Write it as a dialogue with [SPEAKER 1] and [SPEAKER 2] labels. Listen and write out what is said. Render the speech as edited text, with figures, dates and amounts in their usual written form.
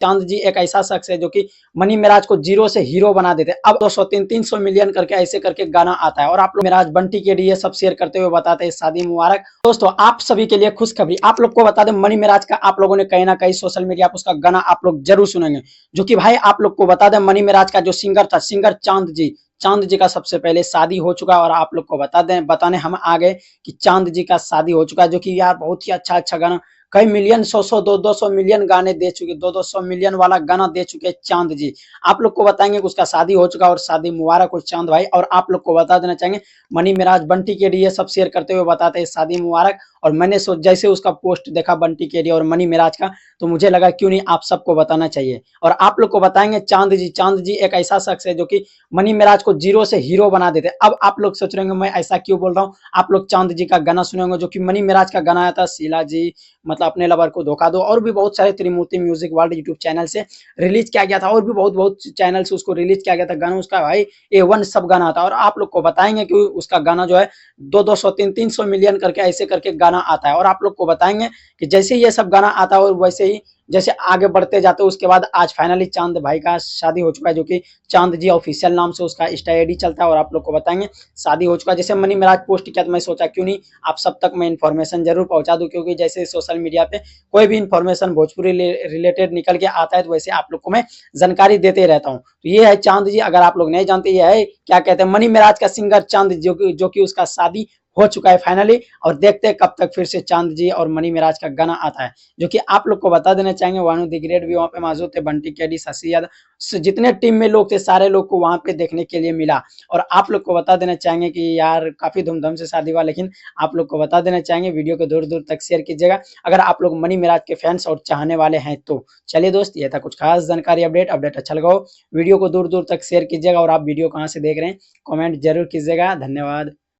[SPEAKER 1] चांद जी एक ऐसा शख्स है जो कि मनी मिराज को जीरो से हीरो बना देते। अब 200 300 मिलियन करके ऐसे करके गाना आता है और आप लोग मिराज बंटी के लिए सब शेयर करते हुए बताते हैं शादी मुबारक। दोस्तों आप सभी के लिए खुशखबरी, आप लोग को बता दें मनी मिराज का आप लोगों ने कहीं ना कहीं सोशल मीडिया पर उसका गाना आप लोग जरूर सुनेंगे। जो कि भाई आप लोग को बता दें मनी मिराज का जो सिंगर था, सिंगर चांद जी का सबसे पहले शादी हो चुका है और आप लोग को बताने हम आ गए कि चांद जी का शादी हो चुका है। जो कि यार बहुत ही अच्छा गाना, कई मिलियन 100 200 मिलियन गाने दे चुके, 200 मिलियन वाला गाना दे चुके चांद जी। आप लोग को बताएंगे कि उसका शादी हो चुका और शादी मुबारक हो चांद भाई। और आप लोग को बता देना चाहेंगे मनी मिराज बंटी के लिए सब शेयर करते हुए बताते हैं शादी मुबारक। और मैंने जैसे उसका पोस्ट देखा बंटी के लिए और मनी मिराज का, तो मुझे लगा क्यों नहीं आप सबको बताना चाहिए। और आप लोग को बताएंगे चांद जी एक ऐसा शख्स है जो कि मनी मिराज को जीरो से हीरो बना देते। अब आप लोग सोच रहे होंगे मैं ऐसा क्यों बोल रहा हूँ, आप लोग चांद जी का गाना सुने होंगे जो कि मनी मिराज का गाना आया था, शीला जी मतलब अपने लवर को धोखा दो, और भी बहुत सारे त्रिमूर्ति म्यूजिक वर्ल्ड यूट्यूब चैनल से रिलीज किया गया था और भी बहुत चैनल से उसको रिलीज किया गया था गाना उसका भाई A1 सब गाना था। और आप लोग को बताएंगे कि उसका गाना जो है 200 300 मिलियन करके ऐसे करके गाना आता है। और आप लोग को बताएंगे कि जैसे ये सब गाना आता है और वैसे ही जैसे आगे बढ़ते जाते उसके बाद आज फाइनली चांद भाई का शादी हो चुका है, जो कि चांद जी ऑफिशियल नाम से उसका इंस्टा आईडी चलता है। और आप लोग को बताएंगे शादी हो चुका है। जैसे मनी मिराज पोस्ट किया तो मैं सोचा क्यों नहीं आप सब तक मैं इन्फॉर्मेशन जरूर पहुंचा दूं, क्योंकि जैसे सोशल मीडिया पे कोई भी इन्फॉर्मेशन भोजपुरी रिलेटेड निकल के आता है तो वैसे आप लोग को मैं जानकारी देते रहता हूँ। तो ये है चांद जी, अगर आप लोग नहीं जानते ये है क्या कहते हैं मनी मिराज का सिंगर चांद जो कि उसका शादी हो चुका है फाइनली। और देखते हैं कब तक फिर से चांद जी और मनी मिराज का गाना आता है। जो कि आप लोग को बता देना चाहेंगे वानू द ग्रेट भी वहाँ पे मौजूद थे, बंटी केडी, शशि यादव, जितने टीम में लोग थे सारे लोग को वहां पे देखने के लिए मिला। और आप लोग को बता देना चाहेंगे कि यार काफी धूमधाम से शादी हुआ, लेकिन आप लोग को बता देना चाहेंगे वीडियो को दूर दूर तक शेयर कीजिएगा अगर आप लोग मनी मिराज के फैंस और चाहने वाले हैं तो। चलिए दोस्त ये था कुछ खास जानकारी, अपडेट अच्छा लगा हो वीडियो को दूर दूर तक शेयर कीजिएगा। और आप वीडियो कहाँ से देख रहे हैं कमेंट जरूर कीजिएगा। धन्यवाद।